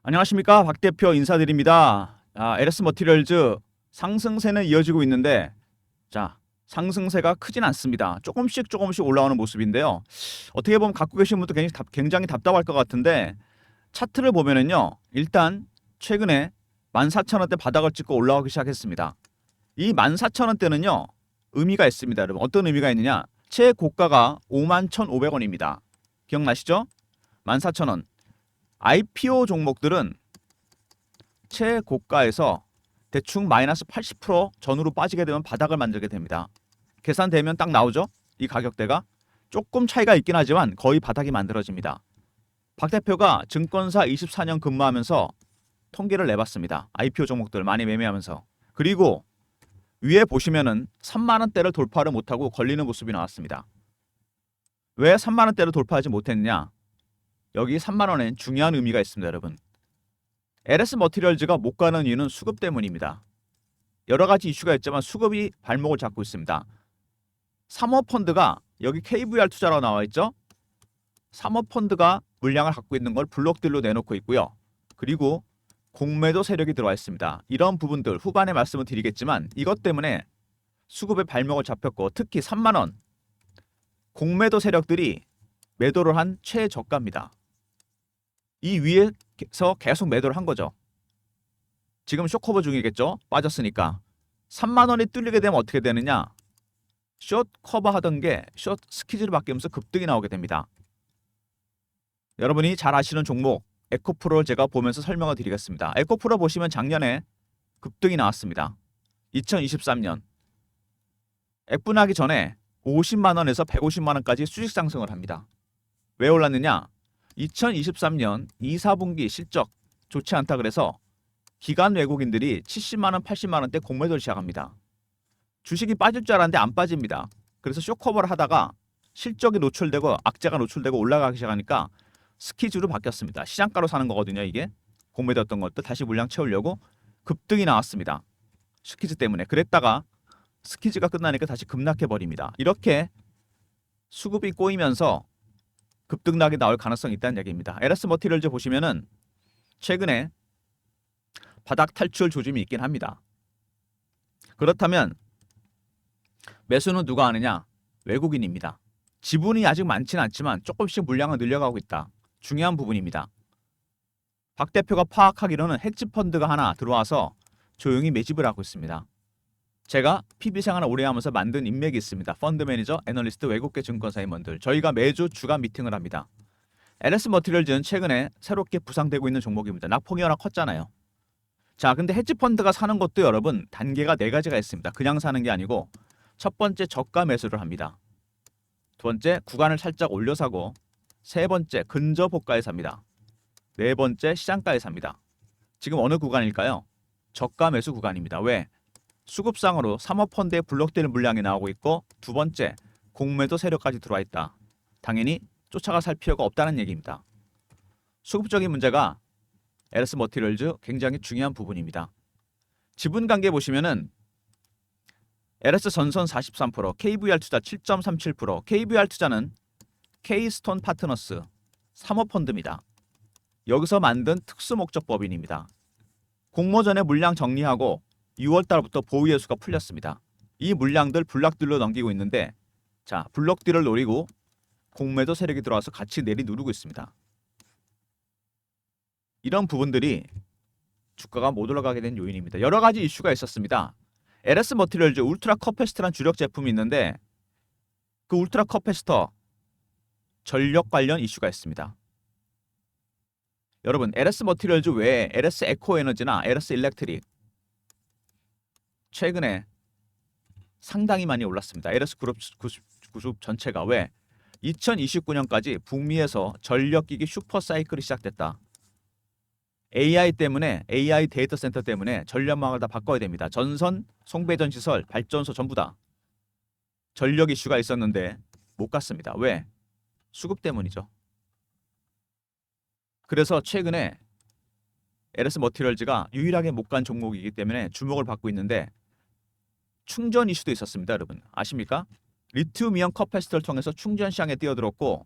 안녕하십니까, 박 대표 인사드립니다. LS 머티리얼즈 상승세는 이어지고 있는데, 상승세가 크진 않습니다. 조금씩 올라오는 모습인데요. 어떻게 보면 갖고 계신 분도 굉장히 답답할 것 같은데, 차트를 보면은요, 일단 최근에 14,000원대 바닥을 찍고 올라오기 시작했습니다. 이 14,000원대는요 의미가 있습니다. 여러분, 어떤 의미가 있느냐? 최고가가 51,500원입니다. 기억나시죠? 14,000원. IPO 종목들은 최고가에서 대충 마이너스 80% 전후로 빠지게 되면 바닥을 만들게 됩니다. 계산되면 딱 나오죠? 이 가격대가 조금 차이가 있긴 하지만 거의 바닥이 만들어집니다. 박 대표가 증권사 24년 근무하면서 통계를 내봤습니다. IPO 종목들 많이 매매하면서. 그리고 위에 보시면은 3만원대를 돌파를 못하고 걸리는 모습이 나왔습니다. 왜 3만원대를 돌파하지 못했느냐? 여기 3만원엔 중요한 의미가 있습니다. 여러분, LS 머티리얼즈가 못 가는 이유는 수급 때문입니다. 여러 가지 이슈가 있지만 수급이 발목을 잡고 있습니다. 사모펀드가 여기 KVR 투자라고 나와 있죠. 사모펀드가 물량을 갖고 있는 걸 블록딜로 내놓고 있고요. 그리고 공매도 세력이 들어와 있습니다. 이런 부분들 후반에 말씀을 드리겠지만 이것 때문에 수급의 발목을 잡혔고, 특히 3만원 공매도 세력들이 매도를 한 최저가입니다. 이 위에서 계속 매도를 한 거죠. 지금 쇼커버 중이겠죠. 빠졌으니까. 3만원이 뚫리게 되면 어떻게 되느냐? 숏 커버 하던 게 숏 스키즈로 바뀌면서 급등이 나오게 됩니다. 여러분이 잘 아시는 종목 에코프로를 제가 보면서 설명을 드리겠습니다. 에코프로 보시면 작년에 급등이 나왔습니다. 2023년 액분하기 전에 50만원에서 150만원까지 수직 상승을 합니다. 왜 올랐느냐? 2023년 2, 4분기 실적 좋지 않다 그래서 기관 외국인들이 70만원, 80만원대 공매도를 시작합니다. 주식이 빠질 줄 알았는데 안 빠집니다. 그래서 쇼커버를 하다가 실적이 노출되고 악재가 노출되고 올라가기 시작하니까 스키즈로 바뀌었습니다. 시장가로 사는 거거든요. 이게 공매도였던 것도 다시 물량 채우려고 급등이 나왔습니다. 스키즈 때문에. 그랬다가 스키즈가 끝나니까 다시 급락해버립니다. 이렇게 수급이 꼬이면서 급등락이 나올 가능성이 있다는 얘기입니다. LS 머티리얼즈 보시면은 최근에 바닥 탈출 조짐이 있긴 합니다. 그렇다면 매수는 누가 하느냐? 외국인입니다. 지분이 아직 많지는 않지만 조금씩 물량을 늘려가고 있다. 중요한 부분입니다. 박 대표가 파악하기로는 헤지펀드가 하나 들어와서 조용히 매집을 하고 있습니다. 제가 PB 생활을 오래 하면서 만든 인맥이 있습니다. 펀드 매니저, 애널리스트, 외국계 증권사 임원들. 저희가 매주 주간 미팅을 합니다. LS 머티리얼즈는 최근에 새롭게 부상되고 있는 종목입니다. 낙폭이 워낙 컸잖아요. 근데 헤지펀드가 사는 것도 여러분 단계가 4가지가 있습니다. 그냥 사는 게 아니고, 첫 번째 저가 매수를 합니다. 두 번째 구간을 살짝 올려 사고, 세 번째 근접 호가에 삽니다. 네 번째 시장가에 삽니다. 지금 어느 구간일까요? 저가 매수 구간입니다. 왜? 수급상으로 사모펀드에 블록되는 물량이 나오고 있고, 두 번째 공매도 세력까지 들어와 있다. 당연히 쫓아가 살 필요가 없다는 얘기입니다. 수급적인 문제가 LS 머티리얼즈 굉장히 중요한 부분입니다. 지분 관계 보시면은 LS 전선 43%, KVR 투자 7.37%, KVR 투자는 K스톤 파트너스 사모펀드입니다. 여기서 만든 특수목적법인입니다. 공모전에 물량 정리하고 6월달부터 보유예수가 풀렸습니다. 이 물량들 블록딜로 넘기고 있는데, 블록딜을 노리고 공매도 세력이 들어와서 같이 내리누르고 있습니다. 이런 부분들이 주가가 못 올라가게 된 요인입니다. 여러 가지 이슈가 있었습니다. LS 머티리얼즈 울트라 커패시터라는 주력 제품이 있는데, 그 울트라 커패시터 전력 관련 이슈가 있습니다. 여러분, LS 머티리얼즈 외에 LS 에코 에너지나 LS 일렉트릭 최근에 상당히 많이 올랐습니다. LS 그룹 전체가. 왜? 2029년까지 북미에서 전력기기 슈퍼 사이클이 시작됐다. AI 때문에, AI 데이터 센터 때문에 전력망을 다 바꿔야 됩니다. 전선, 송배전 시설, 발전소 전부 다 전력 이슈가 있었는데 못 갔습니다. 왜? 수급 때문이죠. 그래서 최근에 LS 머티리얼즈가 유일하게 못 간 종목이기 때문에 주목을 받고 있는데, 충전 이슈도 있었습니다. 여러분 아십니까? 리튬이온 커패시터를 통해서 충전 시장에 뛰어들었고,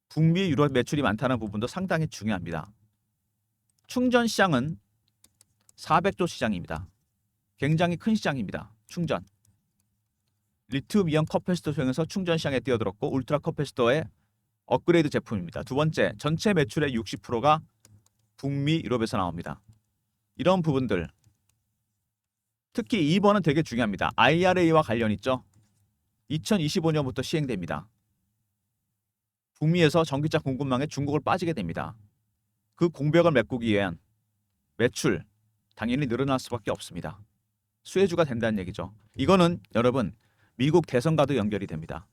북미 유럽 매출이 많다는 부분도 상당히 중요합니다. 충전 시장은 400조 시장입니다. 굉장히 큰 시장입니다. 충전. 리튬 이온 커패시터 소형에서 충전 시장에 뛰어들었고 울트라 커패시터의 업그레이드 제품입니다. 두 번째, 전체 매출의 60%가 북미, 유럽에서 나옵니다. 이런 부분들, 특히 2번은 되게 중요합니다. IRA와 관련 있죠. 2025년부터 시행됩니다. 북미에서 전기차 공급망에 중국을 빠지게 됩니다. 그 공백을 메꾸기 위한 매출 당연히 늘어날 수밖에 없습니다. 수혜주가 된다는 얘기죠. 이거는 여러분 미국 대선과도 연결이 됩니다.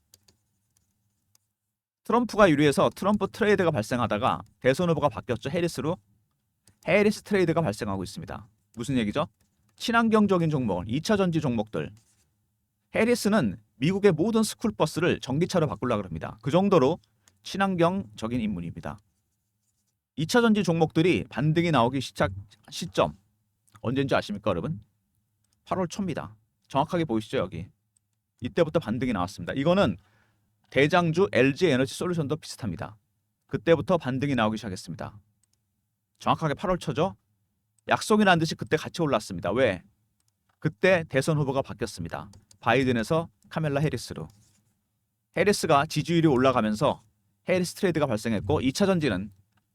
트럼프가 유리해서 트럼프 트레이드가 발생하다가 대선 후보가 바뀌었죠. 해리스로. 해리스 트레이드가 발생하고 있습니다. 무슨 얘기죠? 친환경적인 종목, 2차 전지 종목들. 해리스는 미국의 모든 스쿨버스를 전기차로 바꾸려고 합니다. 그 정도로 친환경적인 인물입니다. 2차 전지 종목들이 반등이 나오기 시작 시점 언제인지 아십니까 여러분? 8월 초입니다. 정확하게 보이시죠 여기. 이때부터 반등이 나왔습니다. 이거는 대장주 LG 에너지 솔루션도 비슷합니다. 그때부터 반등이 나오기 시작했습니다. 정확하게 8월 초죠. 약속이란 듯이 그때 같이 올랐습니다. 왜? 그때 대선 후보가 바뀌었습니다. 바이든에서 카멜라 해리스로. 해리스가 지지율이 올라가면서 해리스 트레이드가 발생했고 2차 전지는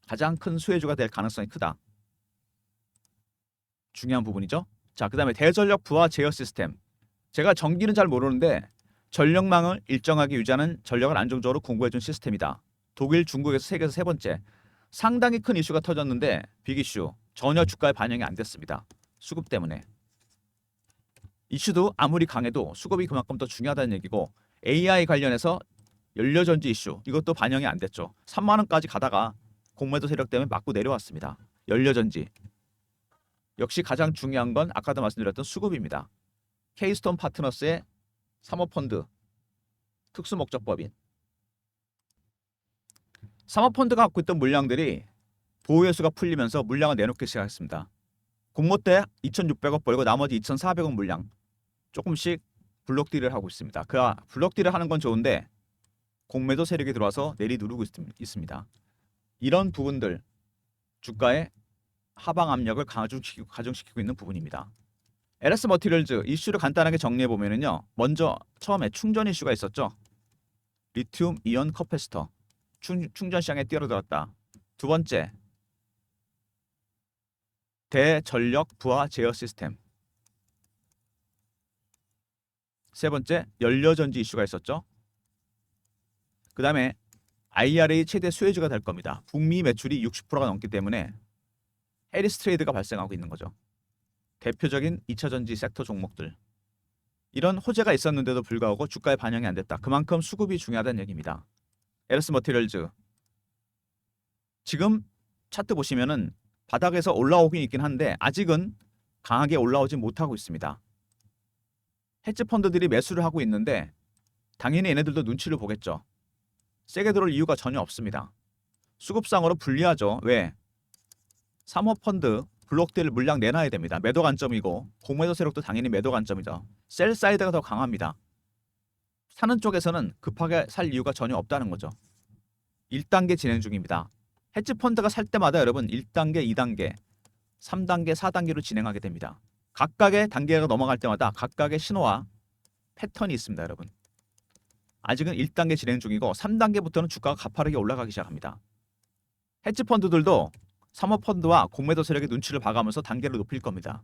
가장 큰 수혜주가 될 가능성이 크다. 중요한 부분이죠. 자, 그 다음에 대전력 부하 제어 시스템. 제가 전기는 잘 모르는데 전력망을 일정하게 유지하는 전력을 안정적으로 공급해준 시스템이다. 독일, 중국에서 세계에서 세 번째. 상당히 큰 이슈가 터졌는데 빅 이슈. 전혀 주가에 반영이 안 됐습니다. 수급 때문에. 이슈도 아무리 강해도 수급이 그만큼 더 중요하다는 얘기고 AI 관련해서 연료전지 이슈. 이것도 반영이 안 됐죠. 3만 원까지 가다가 공매도 세력 때문에 맞고 내려왔습니다. 연료전지. 역시 가장 중요한 건 아까도 말씀드렸던 수급입니다. 케이스톤 파트너스의 사모펀드 특수목적법인. 사모펀드가 갖고 있던 물량들이 보호회수가 풀리면서 물량을 내놓기 시작했습니다. 공모 때 2,600억 벌고 나머지 2,400억 물량 조금씩 블록딜을 하고 있습니다. 그 블록딜을 하는 건 좋은데 공매도 세력이 들어와서 내리누르고 있습니다. 이런 부분들 주가의 하방 압력을 가중시키고 있는 부분입니다. LS 머티리얼즈 이슈를 간단하게 정리해 보면은요. 먼저 처음에 충전 이슈가 있었죠. 리튬 이온 커패시터 충전 시장에 뛰어들었다. 두 번째, 대전력 부하 제어 시스템. 세 번째, 연료전지 이슈가 있었죠. 그 다음에 IRA 최대 수혜주가 될 겁니다. 북미 매출이 60%가 넘기 때문에 해리스 트레이드가 발생하고 있는 거죠. 대표적인 2차 전지 섹터 종목들. 이런 호재가 있었는데도 불구하고 주가에 반영이 안 됐다. 그만큼 수급이 중요하다는 얘기입니다. LS 머티리얼즈. 지금 차트 보시면은 바닥에서 올라오긴 있긴 한데 아직은 강하게 올라오지 못하고 있습니다. 헤지 펀드들이 매수를 하고 있는데 당연히 얘네들도 눈치를 보겠죠. 세게 들어올 이유가 전혀 없습니다. 수급상으로 불리하죠. 왜? 사모펀드 블록딜 물량 내놔야 됩니다. 매도 관점이고 공매도 세력도 당연히 매도 관점이죠. 셀 사이드가 더 강합니다. 사는 쪽에서는 급하게 살 이유가 전혀 없다는 거죠. 1단계 진행 중입니다. 헤지 펀드가 살 때마다 여러분 1단계, 2단계, 3단계, 4단계로 진행하게 됩니다. 각각의 단계가 넘어갈 때마다 각각의 신호와 패턴이 있습니다, 여러분. 아직은 1단계 진행 중이고 3단계부터는 주가가 가파르게 올라가기 시작합니다. 헤지 펀드들도 사모펀드와 공매도 세력의 눈치를 봐가면서 단계를 높일 겁니다.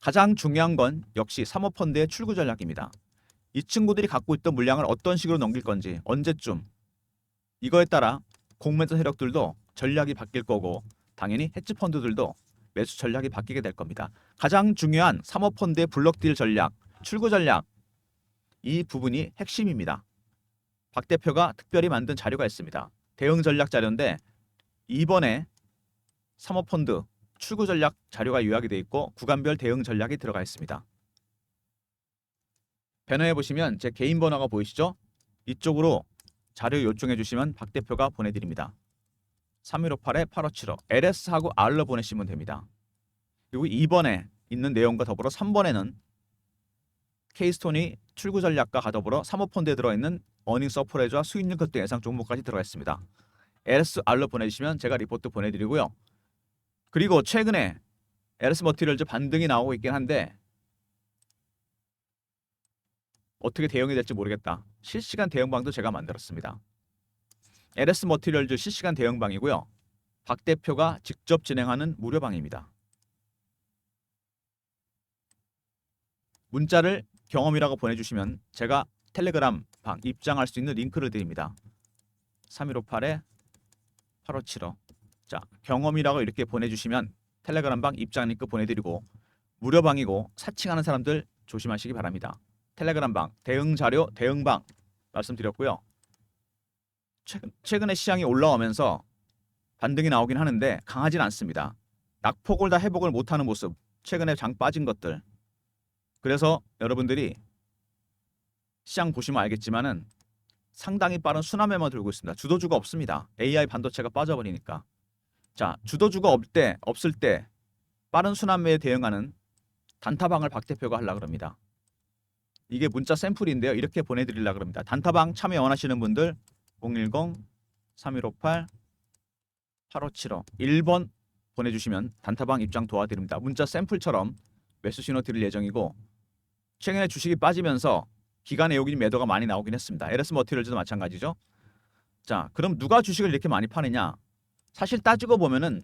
가장 중요한 건 역시 사모펀드의 출구 전략입니다. 이 친구들이 갖고 있던 물량을 어떤 식으로 넘길 건지, 언제쯤. 이거에 따라 공매도 세력들도 전략이 바뀔 거고 당연히 헤지펀드들도 매수 전략이 바뀌게 될 겁니다. 가장 중요한 사모펀드의 블록딜 전략, 출구 전략. 이 부분이 핵심입니다. 박 대표가 특별히 만든 자료가 있습니다. 대응 전략 자료인데 이번에 사모펀드 출구 전략 자료가 요약이 되어 있고 구간별 대응 전략이 들어가 있습니다. 배너에 보시면 제 개인 번호가 보이시죠? 이쪽으로 자료 요청해 주시면 박 대표가 보내드립니다. 3158-8575 LS하고 R로 보내시면 됩니다. 그리고 2번에 있는 내용과 더불어 3번에는 케이스톤이 출구 전략과 더불어 사모펀드에 들어있는 어닝 서프라이즈와 수익률 급등 예상 종목까지 들어가 있습니다. LSR로 보내주시면 제가 리포트 보내드리고요. 그리고 최근에 LS 머티리얼즈 반등이 나오고 있긴 한데 어떻게 대응이 될지 모르겠다. 실시간 대응방도 제가 만들었습니다. LS 머티리얼즈 실시간 대응방이고요. 박 대표가 직접 진행하는 무료방입니다. 문자를 경험이라고 보내주시면 제가 텔레그램 방 입장할 수 있는 링크를 드립니다. 3158에 8575. 자, 경험이라고 이렇게 보내주시면 텔레그램 방 입장 링크 보내드리고 무료방이고 사칭하는 사람들 조심하시기 바랍니다. 텔레그램 방 대응 자료 대응방 말씀드렸고요. 최근에 시장이 올라오면서 반등이 나오긴 하는데 강하진 않습니다. 낙폭을 다 회복을 못하는 모습. 최근에 장 빠진 것들. 그래서 여러분들이 시장 보시면 알겠지만은 상당히 빠른 순환매만 들고 있습니다. 주도주가 없습니다. AI 반도체가 빠져버리니까. 자, 주도주가 없을 때 빠른 순환매에 대응하는 단타방을 박 대표가 하려고 합니다. 이게 문자 샘플인데요. 이렇게 보내드리려고 합니다. 단타방 참여 원하시는 분들 010-3158-8575 1번 보내주시면 단타방 입장 도와드립니다. 문자 샘플처럼 매수 신호 드릴 예정이고 최근에 주식이 빠지면서 기관 외국인 매도가 많이 나오긴 했습니다. LS 머티리얼즈도 마찬가지죠. 자, 그럼 누가 주식을 이렇게 많이 파느냐? 사실 따지고 보면은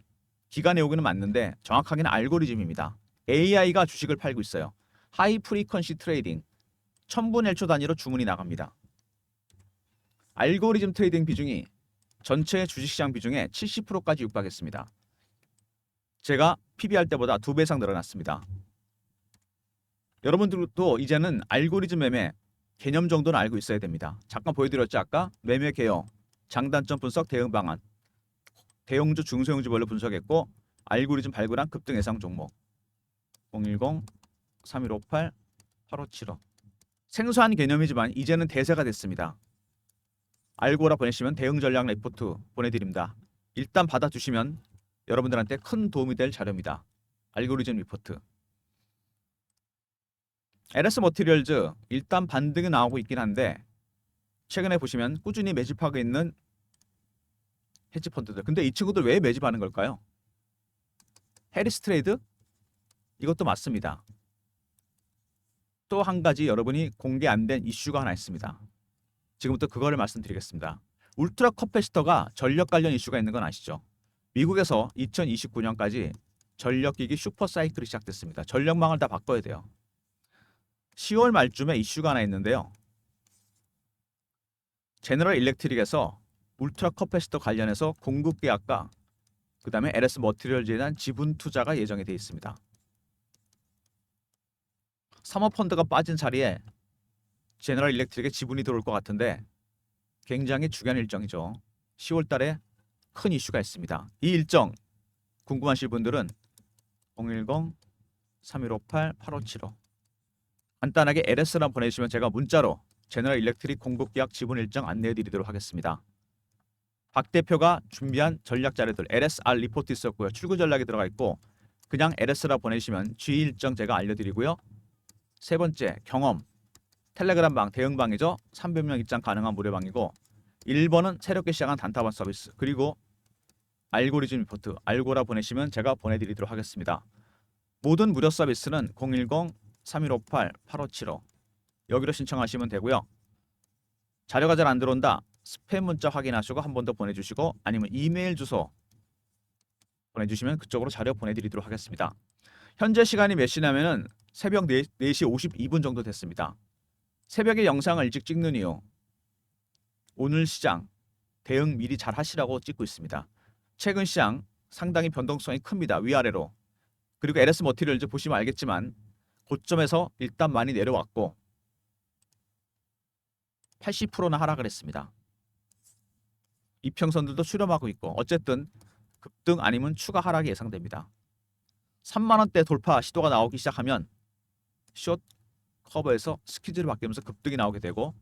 기관 외국인은 맞는데 정확하게는 알고리즘입니다. AI가 주식을 팔고 있어요. 하이 프리퀀시 트레이딩 1000분의 1초 단위로 주문이 나갑니다. 알고리즘 트레이딩 비중이 전체 주식시장 비중의 70%까지 육박했습니다. 제가 PBR 때보다 2배 이상 늘어났습니다. 여러분들도 이제는 알고리즘 매매 개념 정도는 알고 있어야 됩니다. 잠깐 보여드렸죠. 아까 매매 개요, 장단점 분석, 대응 방안, 대형주, 중소형주별로 분석했고 알고리즘 발굴한 급등 예상 종목 010-3158-8575 생소한 개념이지만 이제는 대세가 됐습니다. 알고라 보내시면 대응 전략 리포트 보내드립니다. 일단 받아주시면 여러분들한테 큰 도움이 될 자료입니다. 알고리즘 리포트. LS 머티리얼즈 일단 반등이 나오고 있긴 한데 최근에 보시면 꾸준히 매집하고 있는 헤지 펀드들. 근데 이 친구들 왜 매집하는 걸까요? 해리스 트레이드? 이것도 맞습니다. 또 한 가지 여러분이 공개 안 된 이슈가 하나 있습니다. 지금부터 그거를 말씀드리겠습니다. 울트라 커패시터가 전력 관련 이슈가 있는 건 아시죠? 미국에서 2029년까지 전력기기 슈퍼 사이클이 시작됐습니다. 전력망을 다 바꿔야 돼요. 10월 말쯤에 이슈가 하나 있는데요. 제너럴 일렉트릭에서 울트라 커패시터 관련해서 공급 계약과 그 다음에 LS 머티리얼즈에 대한 지분 투자가 예정이 되어 있습니다. 사모펀드가 빠진 자리에 제너럴 일렉트릭의 지분이 들어올 것 같은데 굉장히 중요한 일정이죠. 10월 달에 큰 이슈가 있습니다. 이 일정 궁금하실 분들은 010-3158-8575 간단하게 LS랑 보내주시면 제가 문자로 제너럴 일렉트릭 공급 계약 지분 일정 안내해 드리도록 하겠습니다. 박 대표가 준비한 전략 자료들 LSR 리포트 있었고요. 출구 전략이 들어가 있고 그냥 LS라 보내시면 G 일정 제가 알려드리고요. 세 번째 경험 텔레그램 방 대응방이죠. 300명 입장 가능한 무료방이고 1번은 새롭게 시작한 단타방 서비스 그리고 알고리즘 리포트 알고라 보내시면 제가 보내드리도록 하겠습니다. 모든 무료 서비스는 010-3158-8575 여기로 신청하시면 되고요. 자료가 잘 안 들어온다. 스팸 문자 확인하시고 한 번 더 보내주시고 아니면 이메일 주소 보내주시면 그쪽으로 자료 보내드리도록 하겠습니다. 현재 시간이 몇 시냐면은 새벽 4시 52분 정도 됐습니다. 새벽에 영상을 일찍 찍는 이유 오늘 시장 대응 미리 잘 하시라고 찍고 있습니다. 최근 시장 상당히 변동성이 큽니다. 위아래로. 그리고 LS 머티리얼즈 보시면 알겠지만 고점에서 일단 많이 내려왔고 80%나 하락을 했습니다. 이평선들도 수렴하고 있고 어쨌든 급등 아니면 추가 하락이 예상됩니다. 3만원대 돌파 시도가 나오기 시작하면 숏 커버에서 스퀴즈를 바뀌면서 급등이 나오게 되고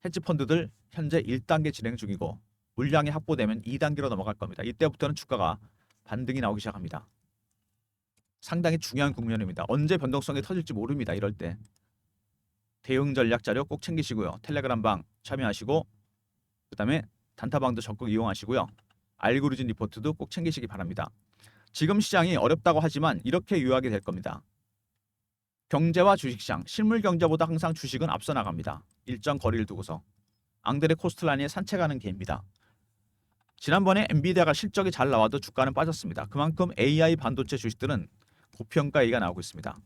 헤지펀드들 현재 1단계 진행 중이고 물량이 확보되면 2단계로 넘어갈 겁니다. 이때부터는 주가가 반등이 나오기 시작합니다. 상당히 중요한 국면입니다. 언제 변동성이 터질지 모릅니다. 이럴 때 대응 전략 자료 꼭 챙기시고요. 텔레그램 방 참여하시고 그 다음에 단타방도 적극 이용하시고요. 알고리즘 리포트도 꼭 챙기시기 바랍니다. 지금 시장이 어렵다고 하지만 이렇게 요약이 될 겁니다. 경제와 주식시장, 실물 경제보다 항상 주식은 앞서 나갑니다. 일정 거리를 두고서. 앙드레 코스틀라니의 산책하는 개입니다. 지난번에 엔비디아가 실적이 잘 나와도 주가는 빠졌습니다. 그만큼 AI 반도체 주식들은 고평가 얘기가 나오고 있습니다.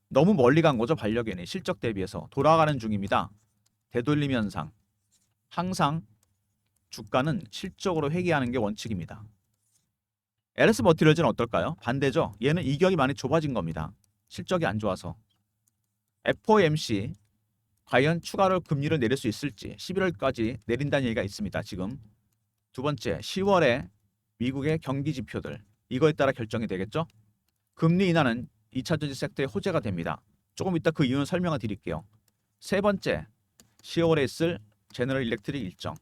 너무 멀리 간 거죠. 반려견이 실적 대비해서 돌아가는 중입니다. 되돌림 현상. 항상 주가는 실적으로 회귀하는 게 원칙입니다. LS 머티리얼즈는 어떨까요? 반대죠. 얘는 이격이 많이 좁아진 겁니다. 실적이 안 좋아서. FOMC 과연 추가로 금리를 내릴 수 있을지 11월까지 내린다는 얘기가 있습니다. 지금. 두 번째, 10월에 미국의 경기 지표들. 이거에 따라 결정이 되겠죠? 금리 인하는 2차 전지 섹터의 호재가 됩니다. 조금 이따 그 이유는 설명을 드릴게요. 세 번째, 10월에 있을 제너럴 일렉트릭 일정.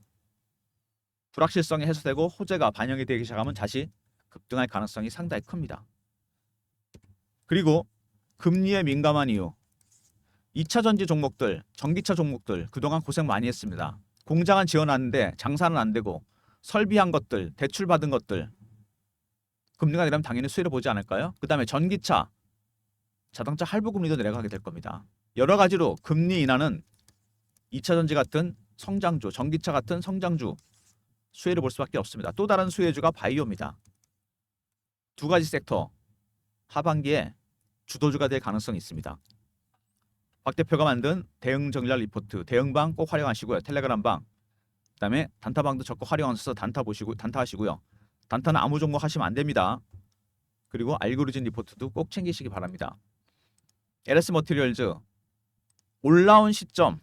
불확실성이 해소되고 호재가 반영이 되기 시작하면 다시 급등할 가능성이 상당히 큽니다. 그리고 금리에 민감한 이유. 2차 전지 종목들, 전기차 종목들 그동안 고생 많이 했습니다. 공장은 지어놨는데 장사는 안 되고 설비한 것들, 대출받은 것들 금리가 내리면 당연히 수혜를 보지 않을까요? 그 다음에 전기차, 자동차 할부 금리도 내려가게 될 겁니다. 여러 가지로 금리 인하는 2차 전지 같은 성장주, 전기차 같은 성장주 수혜를 볼 수밖에 없습니다. 또 다른 수혜주가 바이오입니다. 두 가지 섹터 하반기에 주도주가 될 가능성이 있습니다. 박 대표가 만든 대응 정렬 리포트, 대응방 꼭 활용하시고요. 텔레그램방, 그다음에 단타방도 적극 활용하셔서 단타 하시고요. 단타는 아무 종목 하시면 안 됩니다. 그리고 알고리즘 리포트도 꼭 챙기시기 바랍니다. LS 머티리얼즈 올라온 시점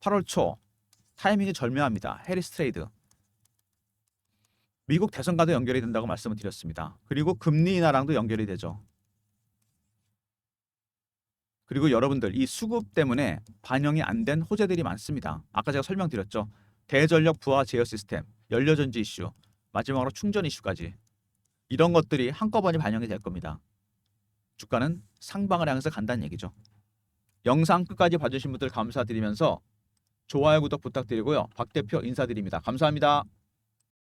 8월 초 타이밍이 절묘합니다. 해리스 트레이드. 미국 대선과도 연결이 된다고 말씀을 드렸습니다. 그리고 금리 인하랑도 연결이 되죠. 그리고 여러분들 이 수급 때문에 반영이 안 된 호재들이 많습니다. 아까 제가 설명드렸죠. 대전력 부하 제어 시스템, 연료전지 이슈, 마지막으로 충전 이슈까지 이런 것들이 한꺼번에 반영이 될 겁니다. 주가는 상방을 향해서 간다는 얘기죠. 영상 끝까지 봐주신 분들 감사드리면서 좋아요, 구독 부탁드리고요. 박 대표 인사드립니다. 감사합니다.